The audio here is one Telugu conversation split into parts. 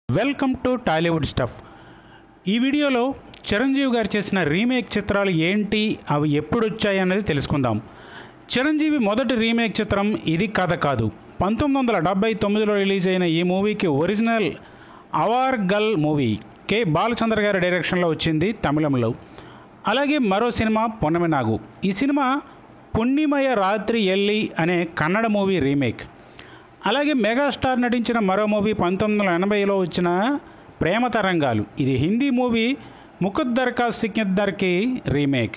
Welcome to Tollywood stuff. ఈ వీడియోలో చిరంజీవి గారు చేసిన రీమేక్ చిత్రాలు ఏంటి, అవి ఎప్పుడు వచ్చాయి అనేది తెలుసుకుందాం. చిరంజీవి మొదటి రీమేక్ చిత్రం ఇది కథ కాదు. 1979లో రిలీజ్ అయిన ఈ మూవీకి ఒరిజినల్ అవార్ గల్ మూవీ కె బాలచంద్ర గారి డైరెక్షన్లో వచ్చింది తమిళంలో. అలాగే మరో సినిమా పొన్నమి నాగు. ఈ సినిమా పుణ్యమయ రాత్రి ఎల్లి అనే కన్నడ మూవీ రీమేక్. అలాగే మెగాస్టార్ నటించిన మరో మూవీ 1980లో వచ్చిన ప్రేమ తరంగాలు. ఇది హిందీ మూవీ ముకుద్దర్ కా సికిందర్కి రీమేక్.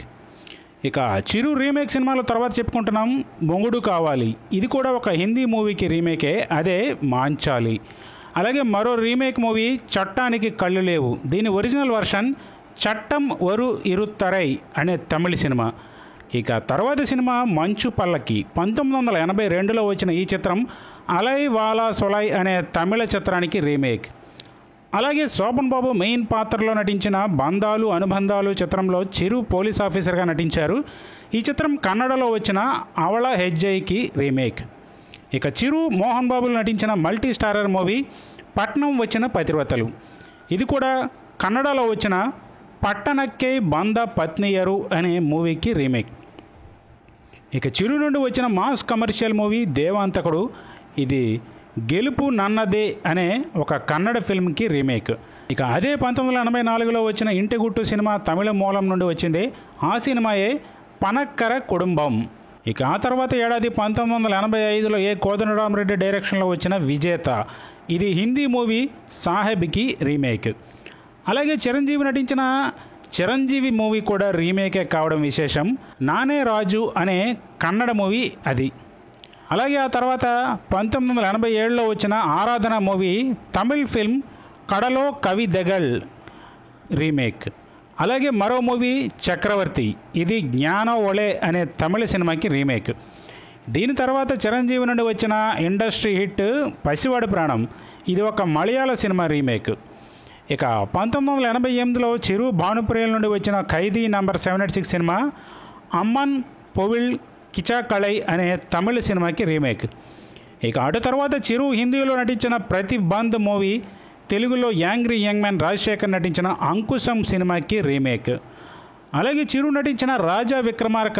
ఇక చిరు రీమేక్ సినిమాల తర్వాత చెప్పుకుంటున్నాం మొగుడు కావాలి. ఇది కూడా ఒక హిందీ మూవీకి రీమేకే, అదే మాంచాలి. అలాగే మరో రీమేక్ మూవీ చట్టానికి కళ్ళు లేవు. దీని ఒరిజినల్ వర్షన్ చట్టం ఒరు ఇరుత్తరై అనే తమిళ సినిమా. ఇక తర్వాత సినిమా మంచు పల్లకి. 1982లో వచ్చిన ఈ చిత్రం అలై వాలా సొలై అనే తమిళ చిత్రానికి రీమేక్. అలాగే శోభన్ బాబు మెయిన్ పాత్రలో నటించిన బంధాలు అనుబంధాలు చిత్రంలో చిరు పోలీస్ ఆఫీసర్గా నటించారు. ఈ చిత్రం కన్నడలో వచ్చిన అవళ హెజ్జైకి రీమేక్. ఇక చిరు మోహన్ బాబులు నటించిన మల్టీ స్టారర్ మూవీ పట్నం వచ్చిన పతివ్రతలు. ఇది కూడా కన్నడలో వచ్చిన పట్టణక్కై బంద పత్నియరు అనే మూవీకి రీమేక్. ఇక చిరు నుండి వచ్చిన మాస్ కమర్షియల్ మూవీ దేవాంతకుడు. ఇది గెలుపు నన్నదే అనే ఒక కన్నడ ఫిల్మ్కి రీమేక్. ఇక అదే 1984లో వచ్చిన ఇంటి గుట్టు సినిమా తమిళ మూలం నుండి వచ్చింది. ఆ సినిమాయే పనక్కర కుటుంబం. ఇక ఆ తర్వాత ఏడాది 1985లో ఏ కోదండరామరెడ్డి డైరెక్షన్లో వచ్చిన విజేత. ఇది హిందీ మూవీ సాహెబ్కి రీమేక్. అలాగే చిరంజీవి నటించిన చిరంజీవి మూవీ కూడా రీమేకే కావడం విశేషం. నానే రాజు అనే కన్నడ మూవీ అది. అలాగే ఆ తర్వాత 1987లో వచ్చిన ఆరాధన మూవీ తమిళ్ ఫిల్మ్ కడలో కవి దెగల్ రీమేక్. అలాగే మరో మూవీ చక్రవర్తి. ఇది జ్ఞాన ఒళే అనే తమిళ సినిమాకి రీమేక్. దీని తర్వాత చిరంజీవి నుండి వచ్చిన ఇండస్ట్రీ హిట్ పసివాడి ప్రాణం. ఇది ఒక మలయాళ సినిమా రీమేక్. ఇక 1988లో చిరు భానుప్రియల నుండి వచ్చిన ఖైదీ నంబర్ 786 సినిమా అమ్మన్ పొవిల్ కిచాకళై అనే తమిళ సినిమాకి రీమేక్. ఇక అటు తర్వాత చిరు హిందీలో నటించిన ప్రతిబంధ్ మూవీ తెలుగులో యాంగ్రీ యంగ్ మ్యాన్ రాజశేఖర్ నటించిన అంకుశం సినిమాకి రీమేక్. అలాగే చిరు నటించిన రాజా విక్రమార్క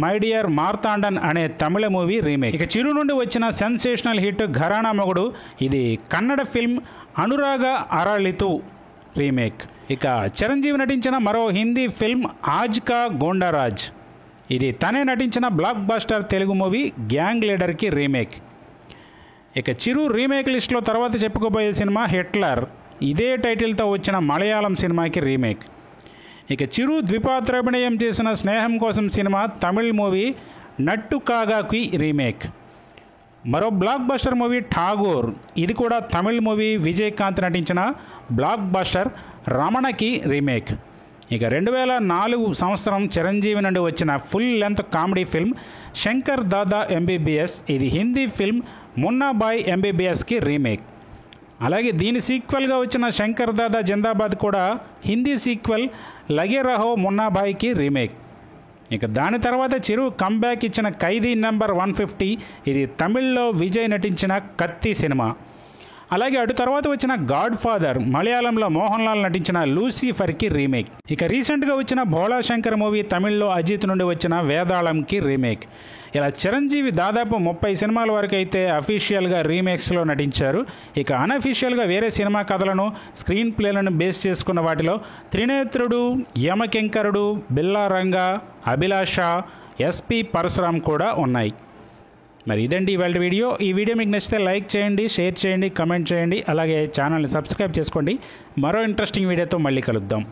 మై డియర్ మార్తాండన్ అనే తమిళ మూవీ రీమేక్. ఇక చిరు నుండి వచ్చిన సెన్సేషనల్ హిట్ ఘరానా మొగుడు. ఇది కన్నడ ఫిల్మ్ అనురాగ అరళితు రీమేక్. ఇక చిరంజీవి నటించిన మరో హిందీ ఫిల్మ్ ఆజ్ కా గోండారాజ్. ఇది తనే నటించిన blockbuster Telugu movie gang లీడర్కి రీమేక్. ఇక చిరు రీమేక్ లిస్ట్లో తర్వాత చెప్పుకోబోయే సినిమా హిట్లర్. ఇదే టైటిల్తో వచ్చిన మలయాళం సినిమాకి రీమేక్. ఇక చిరు ద్విపాత్రాభినయం చేసిన స్నేహం కోసం సినిమా తమిళ్ మూవీ నట్టు కాగాకి రీమేక్. మరో బ్లాక్ బస్టర్ మూవీ ఠాగూర్. ఇది కూడా తమిళ్ మూవీ విజయకాంత్ నటించిన బ్లాక్ బస్టర్ రమణకి రీమేక్. ఇక 2004 సంవత్సరం చిరంజీవి నుండి వచ్చిన full length comedy film Shankar Dada MBBS. ఇది హిందీ ఫిల్మ్ మున్నాబాయ్ ఎంబీబీఎస్కి రీమేక్. అలాగే దీని సీక్వెల్గా వచ్చిన శంకర్ దాదా జిందాబాద్ కూడా హిందీ సీక్వెల్ లగే రహో మున్నాబాయ్కి రీమేక్. ఇక దాని తర్వాత చిరు కంబ్యాక్ ఇచ్చిన ఖైదీ నంబర్ 150. ఇది తమిళ్లో విజయ్ నటించిన కత్తి సినిమా. అలాగే అటు తర్వాత వచ్చిన గాడ్ ఫాదర్ మలయాళంలో మోహన్ లాల్ నటించిన లూసిఫర్కి రీమేక్. ఇక రీసెంట్గా వచ్చిన భోళా శంకర్ మూవీ తమిళ్లో అజిత్ నుండి వచ్చిన వేదాళంకి రీమేక్. ఇలా చిరంజీవి దాదాపు 30 సినిమాల వరకు అయితే అఫీషియల్గా రీమేక్స్లో నటించారు. ఇక అనఫీషియల్గా వేరే సినిమా కథలను స్క్రీన్ ప్లేలను బేస్ చేసుకున్న వాటిలో త్రినేత్రుడు, యమకింకరుడు, బిల్లారంగా, అభిలాష, ఎస్పి పరశురామ్ కూడా ఉన్నాయి. మరి ఇదండి ఇవాళ వీడియో. ఈ వీడియో మీకు నచ్చితే లైక్ చేయండి, షేర్ చేయండి, కమెంట్ చేయండి. అలాగే ఛానల్ని సబ్స్క్రైబ్ చేసుకోండి. మరో ఇంట్రెస్టింగ్ వీడియోతో మళ్ళీ కలుద్దాం.